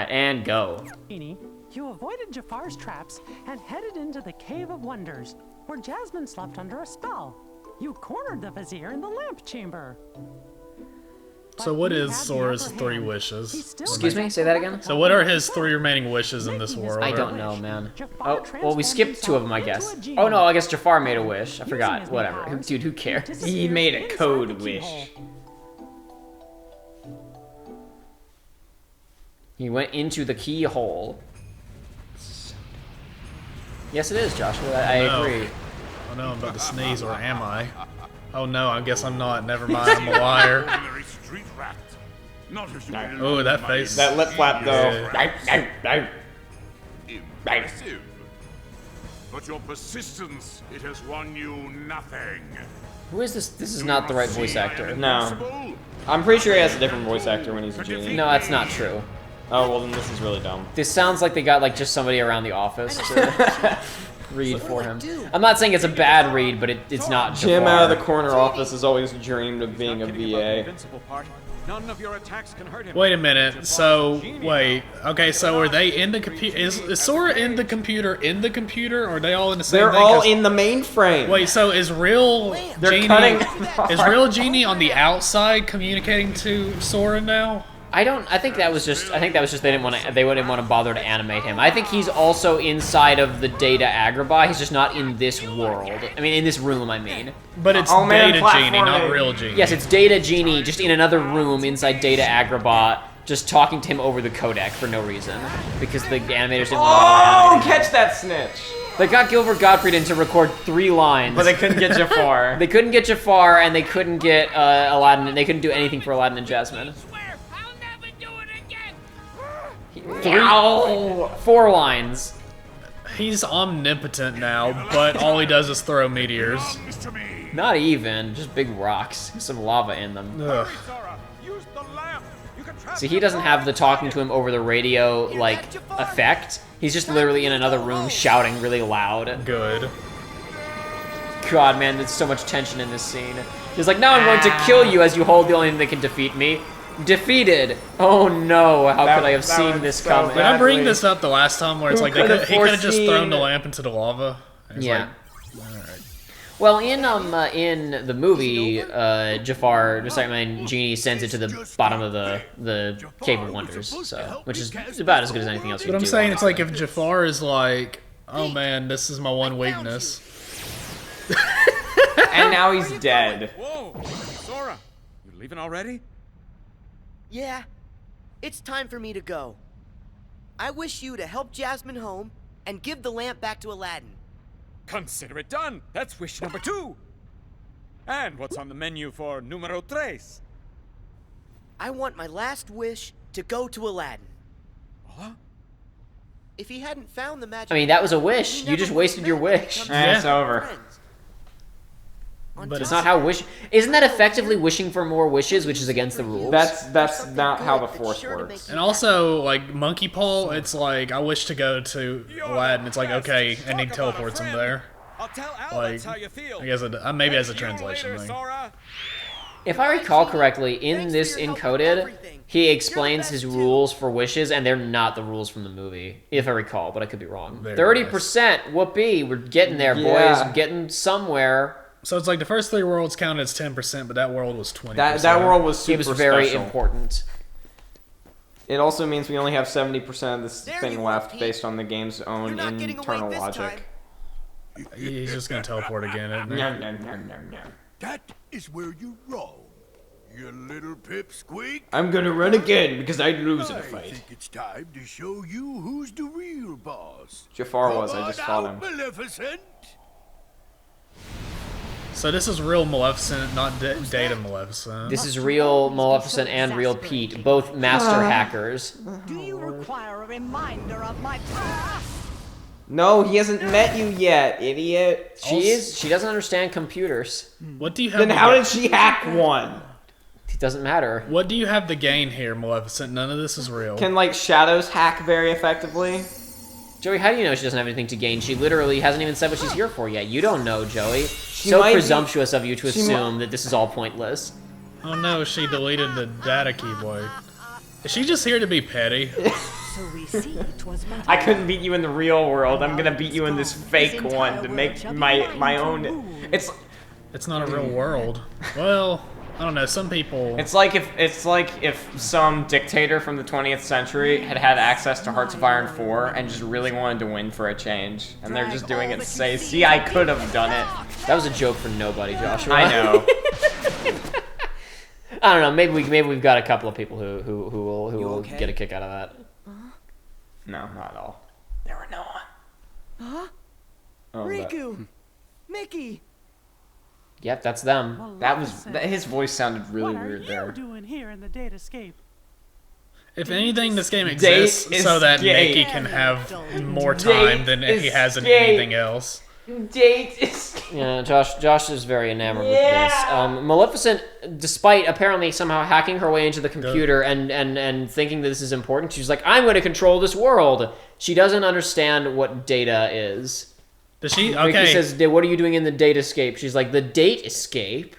that, and go. You avoided Jafar's traps and headed into the Cave of Wonders, where Jasmine slept under a spell. You cornered the Vizier in the lamp chamber. So what is Sora's 3 wishes? Excuse me, say that again? So what are his 3 remaining wishes in this world? I don't know, man. Oh, well, we skipped 2 of them, I guess. Oh no, I guess Jafar made a wish. I forgot. Whatever. Dude, who cares? He made a code wish. He went into the keyhole. Yes, it is, Joshua. I agree. Oh no, I'm about to sneeze, or am I? Oh no, I guess I'm not. Never mind, I'm a liar. Oh, that face. That lip flap, though. Impressive. But your persistence, it has won you nothing. Who is this? This is not the right voice actor. No. I'm pretty sure he has a different voice actor when he's a genie. No, that's not true. Oh, well then this is really dumb. This sounds like they got like just somebody around the office to read for him. I'm not saying it's a bad read, but it's not Jafar. Jim out of the corner office has always dreamed of being a VA. None of your attacks can hurt him. Wait a minute. So wait. Okay. So are they in the computer? Is Sora in the computer? Or are they all in the same? They're thing? all in the mainframe. Wait. So is real They're Genie? Is real Genie on the outside communicating to Sora now? I think that was just they didn't want to bother to animate him. I think he's also inside of the Data Agrabah. He's just not in this world. I mean, in this room, I mean. But it's Data Genie, not real Genie. Yes, it's Data Genie, just in another room inside Data Agrabah, just talking to him over the codec for no reason. Because the animators didn't want to catch that snitch! They got Gilbert Gottfried in to record 3 lines. But they couldn't get Jafar. They couldn't get Jafar, and they couldn't get Aladdin, and they couldn't do anything for Aladdin and Jasmine. 4 lines. He's omnipotent now, but all he does is throw meteors. Not even, just big rocks, some lava in them. Ugh. See, he doesn't have the talking to him over the radio, like, effect. He's just literally in another room shouting really loud. Good. God, man, there's so much tension in this scene. He's like, now I'm going to kill you as you hold the only thing that can defeat me. Defeated. Oh no, how could I have seen this coming? Did I bring this up the last time where it's like he could have just thrown the lamp into the lava? Yeah. Like, alright. Well, in the movie, Genie sends it to the bottom of the Cave of Wonders, so which is about as good as anything else you But can do. I'm saying it's like if Jafar is like, oh man, this is my one weakness. And now he's dead. Whoa, Sora, you leaving already? Yeah, it's time for me to go. I wish you to help Jasmine home and give the lamp back to Aladdin. Consider it done. That's wish number 2. And what's on the menu for numero 3? I want my last wish to go to Aladdin. Huh? If he hadn't found the magic... I mean, that was a wish. You just wasted your wish. It's over. But it's not how wish... Isn't that effectively wishing for more wishes, which is against the rules? That's not how the Force works. And also, like, Monkey Paw, it's like, I wish to go to Aladdin. It's like, okay, and he teleports him there. I'll tell Like, how you feel. I guess maybe as a translation thing. If I recall correctly, in this Encoded, he explains his rules for wishes, and they're not the rules from the movie, if I recall, but I could be wrong. 30%, whoopee, we're getting there, boys, getting somewhere. So it's like the first 3 worlds counted as 10%, but that world was 20%. That world was super It was very special. important. It also means we only have 70% of this thing left based on the game's own internal logic. He's just gonna teleport again, isn't he? That is where you roll, you little pipsqueak. I'm gonna run again because I'd lose in a I fight. think it's time to show you who's the real boss. Jafar was, I just fought him. Maleficent. So this is real Maleficent, not Data Maleficent. This is real Maleficent and real Pete, both master hackers. Do you require a reminder of my past? No, he hasn't met you yet, idiot. She doesn't understand computers. What do you have? Then how did she hack one? It doesn't matter. What do you have to gain here, Maleficent? None of this is real. Can, like, shadows hack very effectively? Joey, how do you know she doesn't have anything to gain? She literally hasn't even said what she's here for yet. You don't know, Joey. She So might presumptuous of you to assume that this is all pointless. Oh no, she deleted the data keyboard. Is she just here to be petty? So we see it was but I couldn't beat you in the real world. I'm gonna beat you in this fake one to make my own. It's not a real world. Well, I don't know. Some people. It's like if some dictator from the 20th century had access to Hearts of Iron 4 and just really wanted to win for a change, and they're just doing it to say, "See, I could have done it." That was a joke for nobody, Joshua. I know. I don't know. Maybe we've got a couple of people who will get a kick out of that. No, not at all. There were no one. Huh? Oh, Riku! Mickey! Yep, that's them. His voice sounded really what weird there. What are you doing here in the datascape? If anything, this game exists so that Mickey can have more time than he has in anything else. Yeah, Josh is very enamored with this. Maleficent, despite apparently somehow hacking her way into the computer and thinking that this is important, she's like, I'm going to control this world. She doesn't understand what data is. Does she? Mickey Okay. says, what are you doing in the datascape? She's like, the date escape?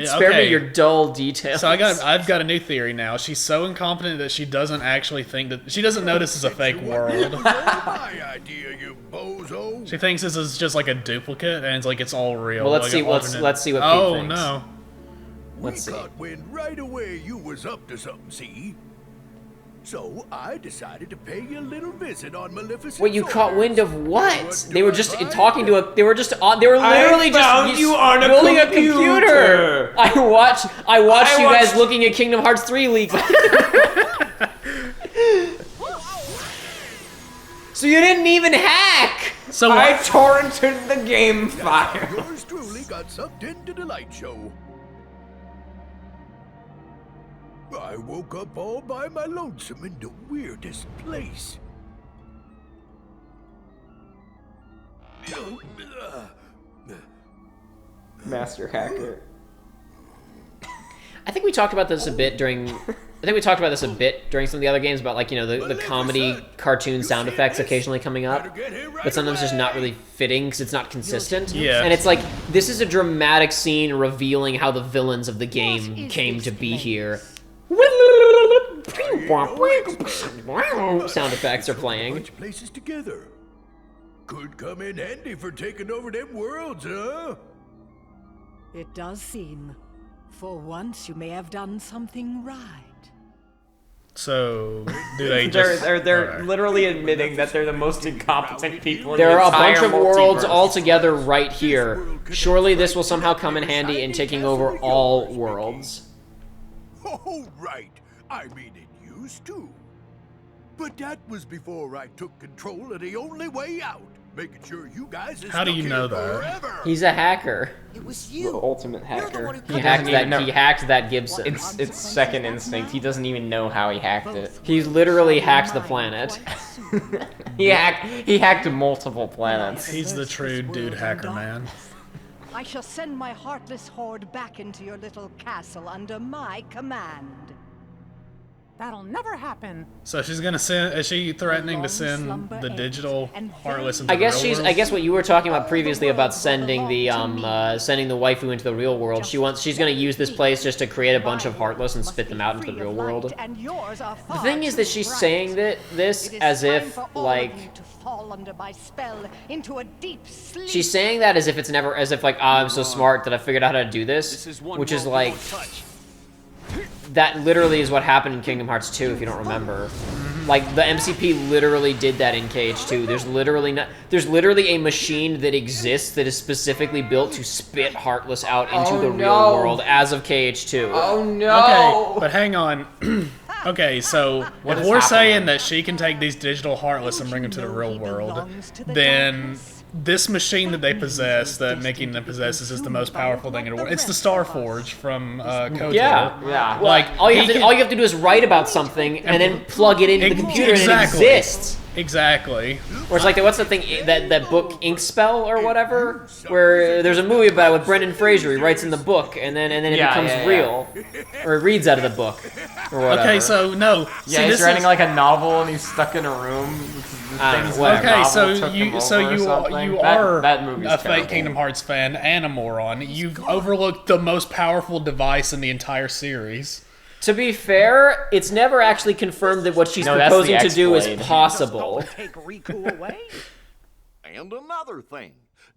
Spare me your dull details. So I've got a new theory now. She's so incompetent that she doesn't actually think that she doesn't know this is a fake world. My idea, you bozo. She thinks this is just like a duplicate, and it's like it's all real. Well, let's like see. an Let's alternate- see what Pete Oh thinks. no! Let's see. We caught wind right away you was up to something, see? So I decided to pay you a little visit on Maleficent's Wait, you caught wind of what? What They were do just I talking to a. They were literally found just you on a building computer. I watched you guys looking at Kingdom Hearts 3 leaks. So you didn't even hack. So I torrented the game file. Yours truly got sucked into the light show. I woke up all by my lonesome in the weirdest place. Master hacker. I think we talked about this a bit during. I think we talked about this a bit during some of the other games about, like, you know, the comedy cartoon sound effects occasionally coming up, but sometimes just not really fitting because it's not consistent. Yeah. And it's like, this is a dramatic scene revealing how the villains of the game came to be here. Sound effects are playing. Bunch of places together. Could come in handy for taking over them worlds, huh? It does seem. For once, you may have done something right. So do they just? They're Alright. literally admitting that they're the most incompetent people in There the are a entire bunch of worlds multiverse. all together right here. Surely this will somehow come in handy in taking over all worlds. Oh, right. I mean, it used to. But that was before I took control of the only way out. Making sure you guys is How do stuck you here know that? forever. He's a hacker. It was The you. ultimate You're the hacker. one who He could hacked even know. that. He hacked that Gibson. It's second instinct. He doesn't even know how he hacked it. He literally hacked the planet. He hacked multiple planets. He's the true dude hacker man. I shall send my heartless horde back into your little castle under my command. That'll never happen. So she's gonna send. Is she threatening to send the digital heartless into I guess the real she's. world? I guess what you were talking about previously about sending the waifu into the real world. She's gonna use this place just to create a bunch of heartless and spit them out into the real world. The thing is that she's saying this as if, like, she's saying that as if it's never, as if like, I'm so smart that I figured out how to do this, which is like, that literally is what happened in Kingdom Hearts 2, if you don't remember. Like, the MCP literally did that in KH2. There's literally a machine that exists that is specifically built to spit Heartless out into the real world as of KH2. Oh no! Okay, but hang on. Okay, so What if is we're happening? saying that she can take these digital heartless and bring them to the real world, then this machine that they possess, that making them possesses, is the most powerful thing in the world. It's the Star Forge from KOTOR. Yeah. Like all you have to do is write about something and then plug it into the computer and it Exactly. exists. Exactly. Or it's like, what's the thing, that book Ink Spell or whatever, where there's a movie about it with Brendan Fraser. He writes in the book and then it Yeah, becomes yeah, yeah. real, or he reads out of the book, or whatever. Okay, so no. Yeah, See, he's this writing is, like a novel and he's stuck in a room. whatever. Okay, so you are that movie's a terrible. fake Kingdom Hearts fan and a moron. You overlooked the most powerful device in the entire series. To be fair, it's never actually confirmed that what she's No, that's proposing the to do is X-Blade. possible. Take Riku away? And another thing,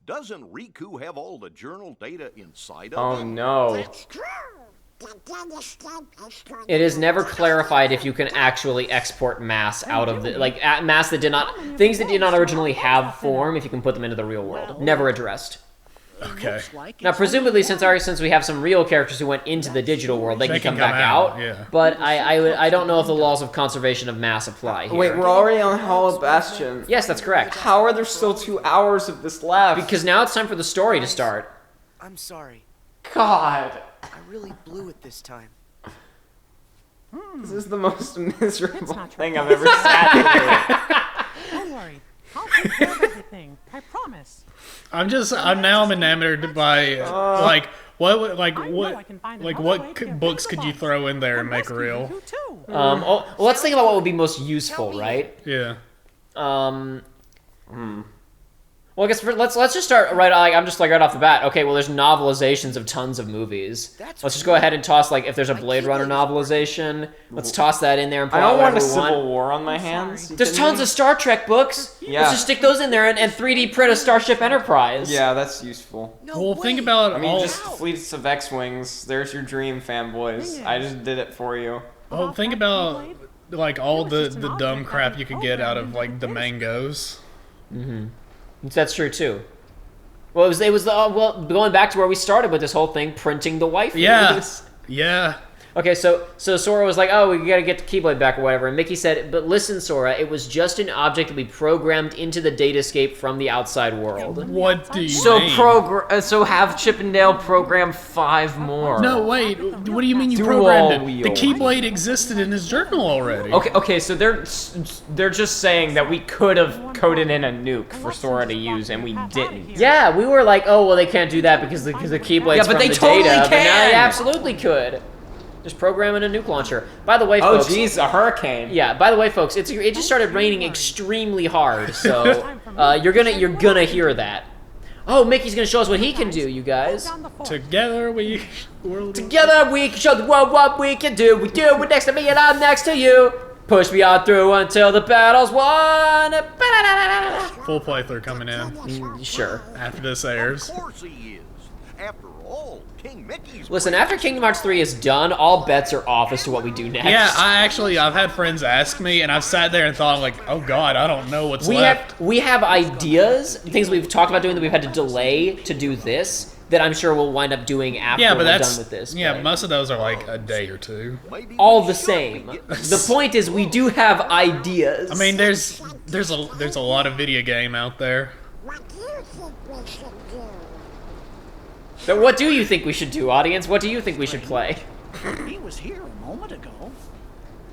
doesn't Riku have all the journal data inside of Oh him? no. It is never clarified if you can actually export mass out of the mass that did not things that did not originally have form. If you can put them into the real world, never addressed. Okay. Now, presumably, since we have some real characters who went into the digital world, they can come back out. Yeah. But I don't know if the laws of conservation of mass apply here. Wait, we're already on Hollow Bastion. Yes, that's correct. How are there still 2 hours of this left? Because now it's time for the story to start. I'm sorry. God. I really blew it this time. This is the most miserable not thing I've ever sat Don't worry. I'll take care of everything. I promise. I'm enamored by what books could you throw in there and make real? You too. Well, let's think about what would be most useful, right? Yeah. Well, I guess let's just start right. I'm just right off the bat. Okay, well, there's novelizations of tons of movies. Let's just go ahead and toss if there's a Blade Runner novelization, let's toss that in there and. I don't want a Civil Civil War on my hands. There's tons of Star Trek books. Yeah. Let's just stick those in there and 3D print a Starship Enterprise. Yeah, that's useful. No Well, way. think about I mean, all. just fleets of X-wings. There's your dream, fanboys. I just did it for you. Well, think about all the dumb crap you could get out of the mangoes. That's true too. Well, it was going back to where we started with this whole thing, printing the waifu. Yeah. Yeah. Okay, so Sora was like, "Oh, we gotta get the Keyblade back or whatever," and Mickey said, "But listen, Sora, it was just an object that we programmed into the datascape from the outside world." What do you So mean? so have Chippendale program 5 more. No, wait. What do you mean you Dual programmed it? wheel. The Keyblade existed in his journal already. Okay, so they're just saying that we could have coded in a nuke for Sora to use, and we didn't. Yeah, we were like, "Oh, well, they can't do that because the Keyblade's Yeah, but from they the totally data." But now they can! absolutely could. Just program in a nuke launcher. By the way, Oh, folks. geez, a hurricane. Yeah. By the way, folks, it just started raining extremely hard, so you're gonna hear that. Oh, Mickey's gonna show us what he can do, you guys. Together we. Together we can show the world what we can do. We do it next to me and I'm next to you. Push me on through until the battle's won. Full playthrough coming in Sure. after this airs. Of course he is. After all, King Mickey's... Listen, after Kingdom Hearts 3 is done, all bets are off as to what we do next. Yeah, I've had friends ask me, and I've sat there and thought, oh god, I don't know what's left. We have ideas, things we've talked about doing that we've had to delay to do this, that I'm sure we'll wind up doing after Yeah, but we're that's done with this. yeah. but Most of those are a day or two. Maybe all we the should same. be getting- The point is, we do have ideas. I mean, there's a lot of video game out there. So what do you think we should do, audience? What do you think we should play? He was here a moment ago.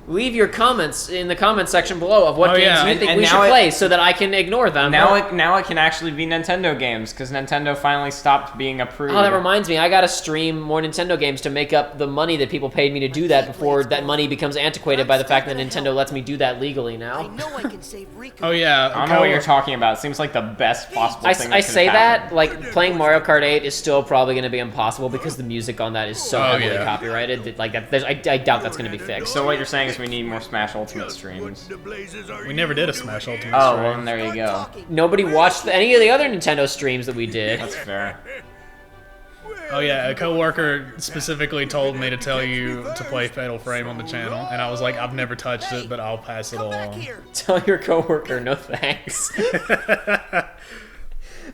Leave your comments in the comment section below of what games yeah. you think And we now should play so that I can ignore them. Now it can actually be Nintendo games, because Nintendo finally stopped being approved. Oh, that reminds me. I gotta stream more Nintendo games to make up the money that people paid me to do that before that money becomes antiquated by the fact that Nintendo lets me do that legally I now. know I can save Riku. Oh yeah. I don't know what you're talking about. It seems like the best possible thing I that say could have that, like, playing Mario Kart 8 is still probably going to be impossible because the music on that is so Oh, heavily yeah. copyrighted. That, like, I doubt that's going to be fixed. So what you're saying is we need more Smash Ultimate streams. We never did a Smash Ultimate Oh, stream. well, then there you go. Nobody watched any of the other Nintendo streams that we did. That's fair. Oh yeah, a coworker specifically told me to tell you to play Fatal Frame on the channel, and I was like, I've never touched it, but I'll pass it Come back along. here. Tell your coworker no thanks.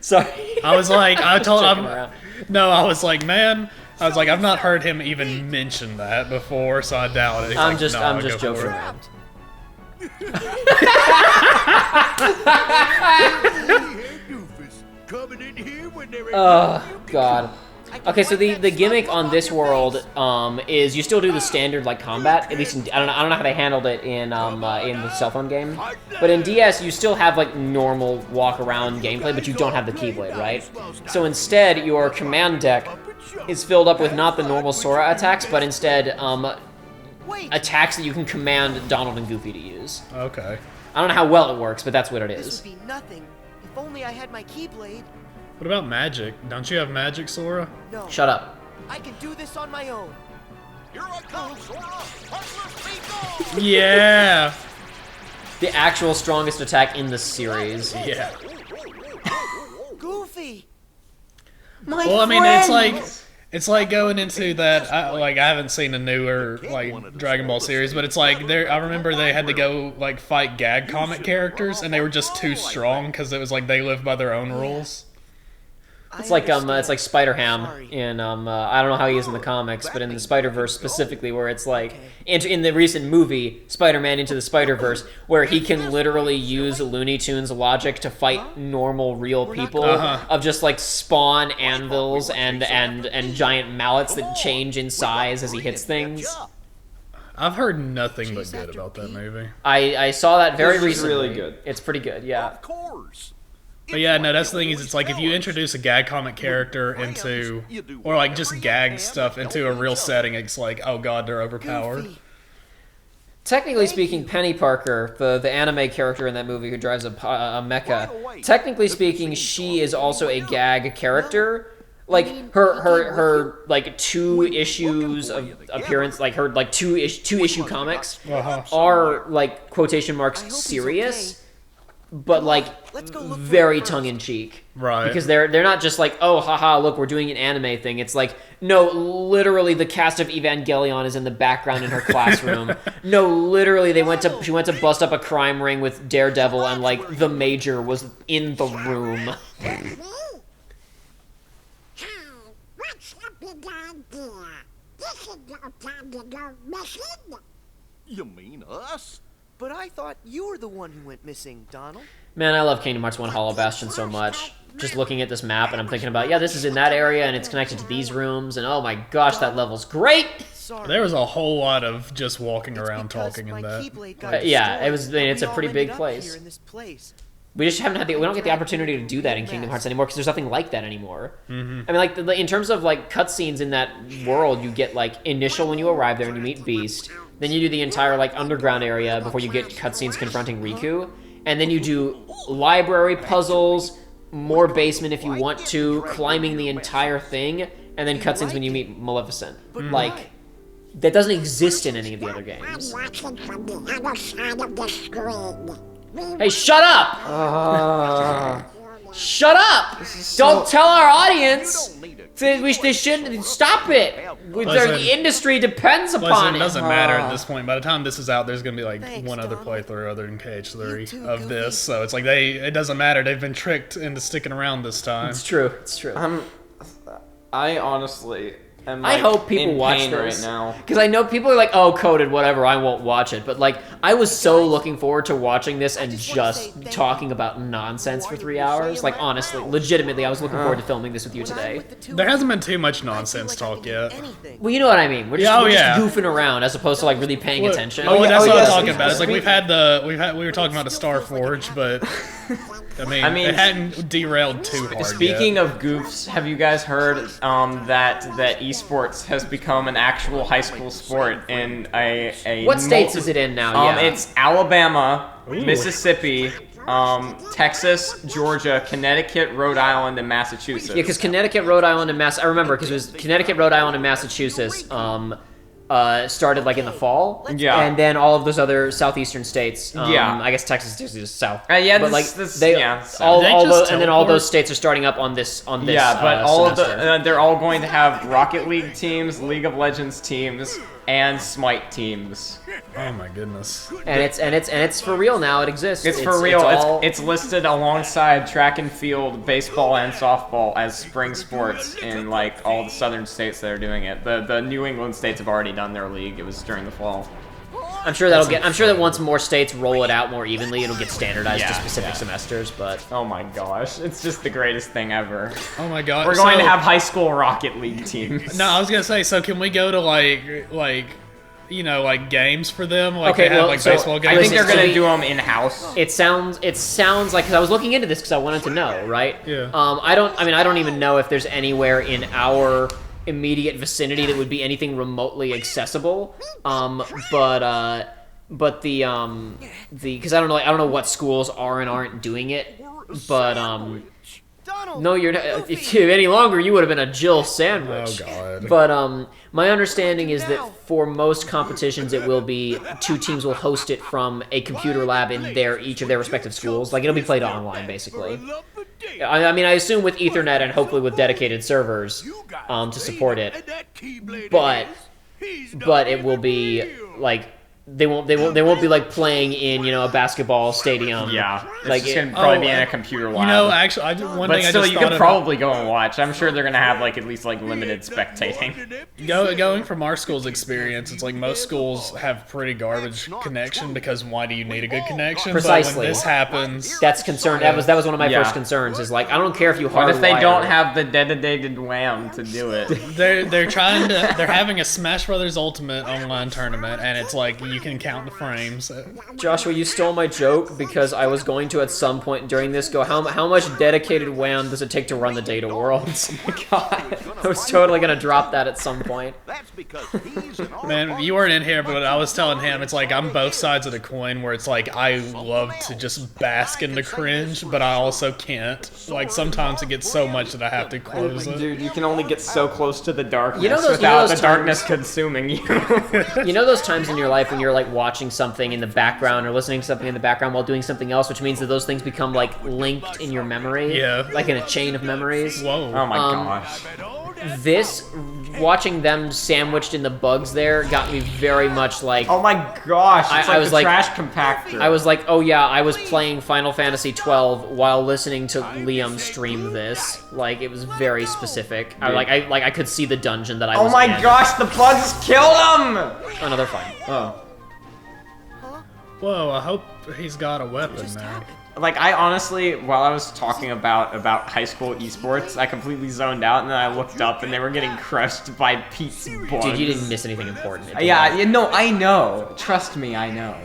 Sorry. I was like, Joking around. I was like, man, I've not heard him even mention that before, so I doubt it. He's I'm like, just "No, go joking for it." around. Doofus coming in here when there ain't Oh nothing you can god. Okay, so the gimmick on this world is you still do the standard like combat. At least I don't know how they handled it in the cell phone game, but in DS you still have like normal walk around gameplay, but you don't have the Keyblade, right? So instead your command deck is filled up with not the normal Sora attacks, but instead Wait. attacks that you can command Donald and Goofy to use. Okay. I don't know how well it works, but that's what it This is. would be nothing if only I had my Keyblade. What about magic? Don't you have magic, Sora? No. Shut up. I can do this on my own. Yeah. The actual strongest attack in the series. Yeah. Goofy. Well, I mean, it's like going into that. I haven't seen a newer like Dragon Ball series, but it's like I remember they had to go like fight gag comic characters, and they were just too strong because it was like they lived by their own rules. It's like Spider-Ham in I don't know how he is in the comics, but in the Spider-Verse specifically, where it's like in the recent movie Spider-Man Into the Spider-Verse, where he can literally use Looney Tunes logic to fight normal real people of just like spawn anvils and giant mallets that change in size as he hits things. I've heard nothing but good about that movie. I saw that very recently. It's really good. It's pretty good, yeah. Of course. But yeah, no, that's the thing is, it's like if you introduce a gag comic character into, or like just gag stuff into a real setting, it's like, oh god, they're overpowered. Technically speaking, Penny Parker, the anime character in that movie who drives a mecha, technically speaking, she is also a gag character. Like her like 2 issues of appearance, like her like two issue comics are like quotation marks serious. But like very tongue-in-cheek, right? Because they're not just like, oh haha, look, we're doing an anime thing. It's like, no, literally the cast of Evangelion is in the background in her classroom. No, literally she went to bust up a crime ring with Daredevil, and like the Major was in the room. You mean us? But I thought you were the one who went missing, Donald. Man, I love Kingdom Hearts 1 Hollow Bastion so much. Just looking at this map and I'm thinking about, yeah, this is in that area and it's connected to these rooms, and oh my gosh, that level's great! There was a whole lot of just walking around talking in that. Yeah, it's a pretty big place. We just haven't we don't get the opportunity to do that in Kingdom Hearts anymore because there's nothing like that anymore. I mean, like, in terms of like cutscenes in that world, you get like initial when you arrive there and you meet Beast. Then you do the entire like underground area before you get cutscenes confronting Riku, and then you do library puzzles, more basement if you want to, climbing the entire thing, and then cutscenes when you meet Maleficent. Like, that doesn't exist in any of the other games. Hey, shut up! Shut up! Don't tell our audience! They shouldn't stop it. The industry depends upon it. It doesn't matter at this point. By the time this is out, there's gonna be like one other playthrough other than KH3 of this. So it's like it doesn't matter. They've been tricked into sticking around this time. It's true. It's true. I honestly am like, I hope people watch this right now because I know people are like, "Oh, coded, whatever. I won't watch it." But like, I was so looking forward to watching this and just talking about nonsense for 3 hours. Like, honestly, legitimately, I was looking forward to filming this with you today. There hasn't been too much nonsense talk yet. Well, you know what I mean. We're just, just goofing around as opposed to like really paying attention. Oh, that's what I'm talking about. It's like we were talking about the Star Forge, but I mean it hadn't derailed too hard. Speaking of goofs, have you guys heard that eSports has become an actual high school sport in a what states is it in now? It's Alabama, Mississippi, Texas, Georgia, Connecticut, Rhode Island, and Massachusetts. Yeah, because Connecticut, Rhode Island, and I remember because it was Connecticut, Rhode Island, and Massachusetts. Started like in the fall, and then all of those other southeastern states. I guess Texas is just south. But like all those states are starting up on this. Yeah, but all of they're all going to have Rocket League teams, League of Legends teams, and Smite teams. Oh my goodness! And it's for real now. It exists. It's for real. It's listed alongside track and field, baseball, and softball as spring sports in like all the southern states that are doing it. The New England states have already done their league. It was during the fall. I'm sure that once more states roll it out more evenly, it'll get standardized to specific semesters. But oh my gosh, it's just the greatest thing ever. Oh my god, we're going to have high school Rocket League teams. No, I was gonna say, so can we go to like games for them? Like okay, they have baseball games. I think they're gonna do them in house. It sounds like, because I was looking into this because I wanted to know, right? Yeah. I don't even know if there's anywhere in our immediate vicinity that would be anything remotely accessible. But because I don't know what schools are and aren't doing it, but Donald! No, you're not. If any longer, you would have been a Jill sandwich. Oh, God. But my understanding is that for most competitions, it will be 2 teams will host it from a computer lab in each of their respective schools. Like, it'll be played online, basically. I mean, I assume with Ethernet and hopefully with dedicated servers to support it. But it will be like. They won't be like playing in a basketball stadium. Yeah, like it's just gonna probably be in a computer lab. Actually, but still, you could probably go and watch. I'm sure they're gonna have like at least like limited spectating. Going from our school's experience, it's like most schools have pretty garbage connection because why do you need a good connection? Precisely. But when this happens, that's concern. That was one of my first concerns. Is like I don't care if you hardwire. What if they don't have the dedicated WAM to do it? They're having a Smash Brothers Ultimate online tournament, and it's like. You can count the frames. Joshua, you stole my joke because I was going to at some point during this go, how much dedicated WAN does it take to run the data world? Oh my god. I was totally going to drop that at some point. Man, you weren't in here, but I was telling him, it's like I'm both sides of the coin where it's like I love to just bask in the cringe, but I also can't. Like sometimes it gets so much that I have to close it. Dude, you can only get so close to the darkness without the darkness consuming you. You know those times in your life when you're like watching something in the background or listening to something in the background while doing something else, which means that those things become like linked in your memory, like in a chain of memories. Whoa! Oh my gosh! Watching them sandwiched in the bugs there got me very much like. Oh my gosh! It's I was like like trash compactor. I was like, oh yeah, I was playing Final Fantasy 12 while listening to Liam stream this. Like it was very specific. I could see the dungeon that I was in. Oh my gosh! The bugs killed him! Oh no, they're fine. Oh. Whoa, I hope he's got a weapon now. Like, I honestly, while I was talking about high school esports, I completely zoned out, and then I looked up, and they were getting crushed by Pete's bugs. Dude, you didn't miss anything important. Yeah, no, I know. Trust me, I know.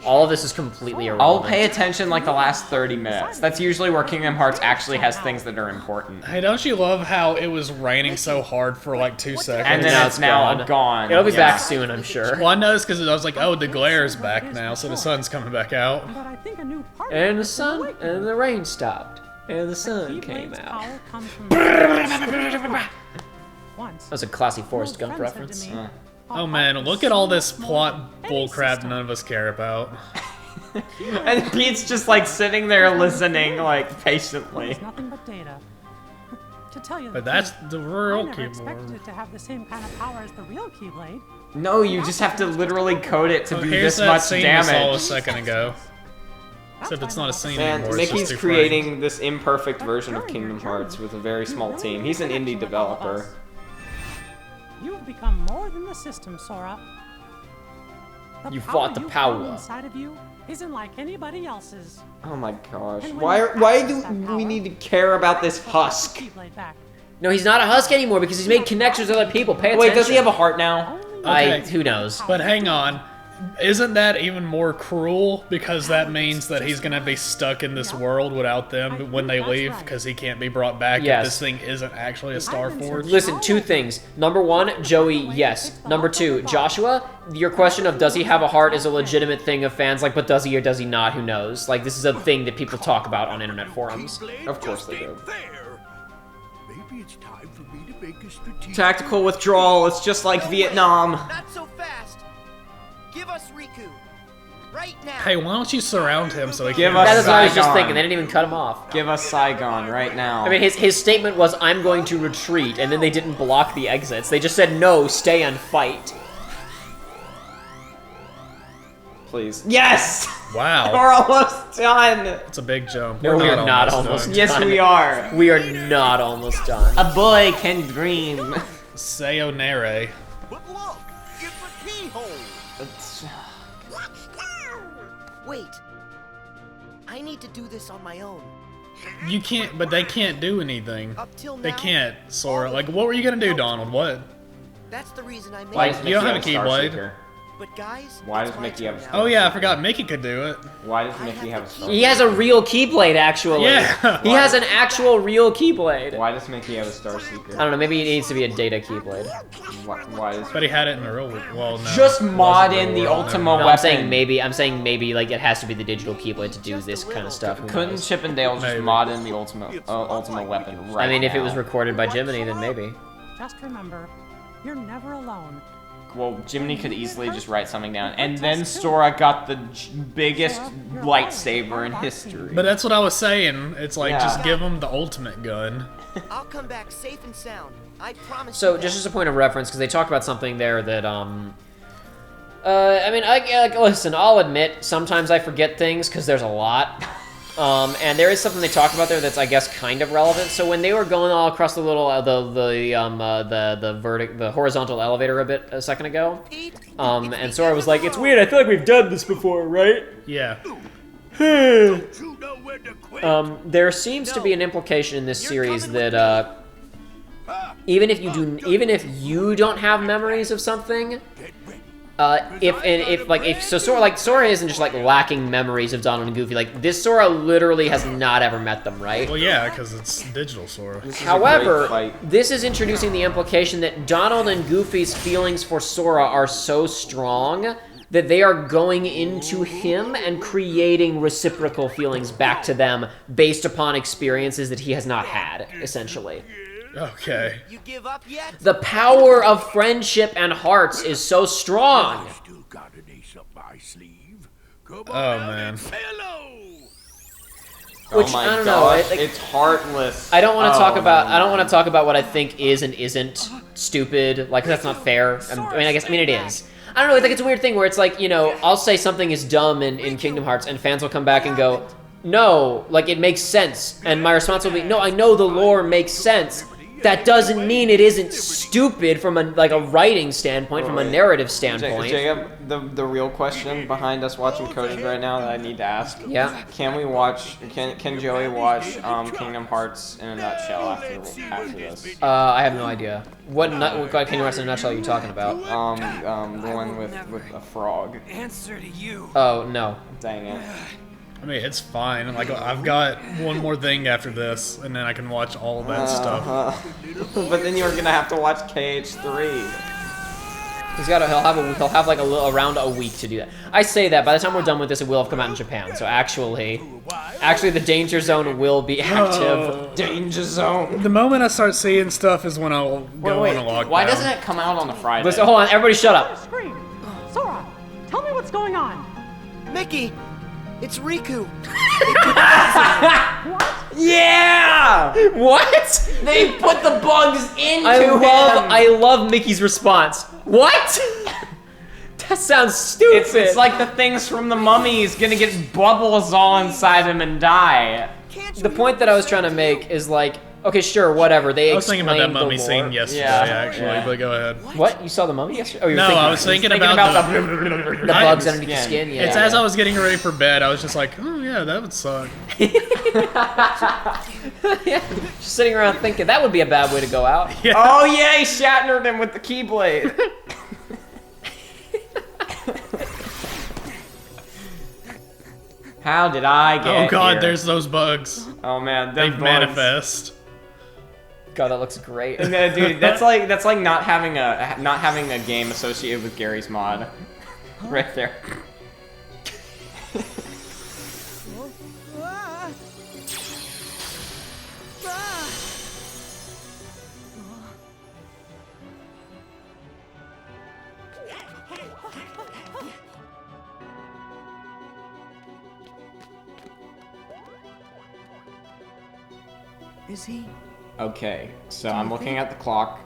All of this is completely irrelevant. I'll pay attention like the last 30 minutes. That's usually where Kingdom Hearts actually has things that are important. Hey, don't you love how it was raining so hard for like 2 seconds? And then it's now gone. It'll be back soon, I'm sure. Well, I noticed because I was like, oh, the glare is back now, so the sun's coming back out. And the sun, and the rain stopped, and the sun came out. That was a classy Forrest Gump reference. Oh man, look at all this plot bullcrap none of us care about. And Pete's just like sitting there listening, like patiently. Nothing but data. To tell you but that's the real I never keyboard. expected it to have the same kind of power as the real Keyblade. No, you just have to literally code it to do Here's this that much scene damage. We saw a second ago. Except it's not a scene anymore. Man, It's Mickey's just 2 creating frames. this imperfect version of Kingdom Hearts with a very small team. He's an indie developer. You've become more than the system, Sora. You fought the power. Inside of you isn't like anybody else's. Oh my gosh. Why do we need to care about this husk? No, he's not a husk anymore because he's made connections with other people. Pay attention. Wait, does he have a heart now? Okay. Who knows? But hang on. Isn't that even more cruel? Because that means that he's gonna be stuck in this world without them when they leave, because he can't be brought back if this thing isn't actually a Star Forge. Listen, 2 things. Number 1, Joey, yes. Number 2, Joshua, your question of does he have a heart is a legitimate thing of fans, like, but does he or does he not? Who knows? Like, this is a thing that people talk about on internet forums. Of course they do. Maybe it's time for me to make a strategic... Tactical withdrawal, it's just like Vietnam. Not so fast. Give us Riku. Right now. Hey, why don't you surround him so he Give can... us That's what I was just Saigon. thinking. They didn't even cut him off. Give us Saigon right now. I mean, his statement was, I'm going to retreat, and then they didn't block the exits. They just said, no, stay and fight. Please. Yes! Wow. We're almost done! It's a big jump. No, we are not almost done. done. Yes, we are. We are not almost done. A boy can dream. Sayonara. But look, it's a keyhole. Wait. I need to do this on my own. You can't, but they can't do anything. Up till now, They can't, Sora. Like, what were you gonna do, Donald? What? That's the reason I made Why it. is You don't Mickey have a Star Keyblade. Seeker? But guys, Why it's does my Mickey have turn a now. star? Oh yeah, I forgot Mickey could do it. Why does Mickey have a star? He has a real Keyblade, actually. Yeah. He has an actual real Keyblade. Why does Mickey have a Star Seeker? I don't know, maybe it needs to be a data Keyblade. Why is... But he had it in the real. Well, no. Just it mod wasn't in the real world, Ultima never No, mind. I'm saying maybe, like, it has to be the digital Keyblade to do this kind of stuff. Who Couldn't knows? Chip and Dale just Maybe. mod in the Ultima weapon right I mean, if it now? was recorded by Jiminy, then maybe. Just remember, you're never alone. Well, Jiminy could easily just write something down. And then Sora got the biggest lightsaber in history. But that's what I was saying. It's like, Yeah. just give him the ultimate gun. I'll come back safe and sound. I promise. So, you just that. as a point of reference, because they talked about something there that, I mean, listen, I'll admit, sometimes I forget things, because there's a lot. And there is something they talked about there that's, I guess, kind of relevant. So when they were going all across the little, the horizontal elevator a second ago, and Sora was like, "It's weird. I feel like we've done this before, right?" Yeah. You know when to quit. There seems to be an implication in this series that even if you don't have memories of something. Sora isn't just like lacking memories of Donald and Goofy. Like this Sora literally has not ever met them, right? Well, yeah, because it's digital Sora. However, this is introducing the implication that Donald and Goofy's feelings for Sora are so strong that they are going into him and creating reciprocal feelings back to them based upon experiences that he has not had, essentially. Okay. You give up yet? The power of friendship and hearts is so strong. Still got an ace up my sleeve. Come on Oh out man. and say hello. Which, oh my I don't know, gosh, like- it's heartless. I don't want to Oh talk about. my I don't want to talk about what I think is and isn't stupid. Like that's not fair. I mean, it is. I don't know. Like it's a weird thing where it's like, you know, I'll say something is dumb in Kingdom Hearts, and fans will come back and go, "No, like it makes sense." And my response will be, "No, I know the lore makes sense. That doesn't mean it isn't stupid from a writing standpoint, from a narrative standpoint." Jacob, the real question behind us watching coding right now that I need to ask. Yeah. Can we watch? Can Joey watch Kingdom Hearts in a nutshell after this? I have no idea. What Kingdom Hearts in a nutshell are you talking about? The one with a frog. Answer to you. Oh no. Dang it. I mean, it's fine. Like, I've got one more thing after this, and then I can watch all of that stuff. But then you're gonna have to watch KH3. He'll have like around a week to do that. I say that by the time we're done with this, it will have come out in Japan. So actually, the danger zone will be active. Danger zone. The moment I start seeing stuff is when I'll go Wait, on a lockdown. why doesn't it come out on a Friday? Listen, hold on, everybody, shut up. Scream! Sora, tell me what's going on. Mickey, it's Riku. Yeah! What? They put the bugs into I love Mickey's response. What? That sounds stupid. It's like the things from the Mummy. He's gonna get bubbles all inside him and die. The point that I was trying to make is like, okay, sure, whatever. They I was thinking about that explained the mummy lore. scene yesterday, Yeah, actually, yeah. but go ahead. What? You saw the mummy yesterday? Oh, you were No, thinking, I was thinking about the bugs underneath the skin. Yeah. It's as I was getting ready for bed, I was just like, oh yeah, that would suck. Yeah, just sitting around thinking that would be a bad way to go out. Yeah. Oh yeah, he shattered him with the Keyblade. How did I get Oh god, here? there's those bugs. Oh man, They them bugs. manifest. God, that looks great. No, dude, that's like not having a game associated with Gary's mod, right there. Is he? Okay, so I'm looking at the clock.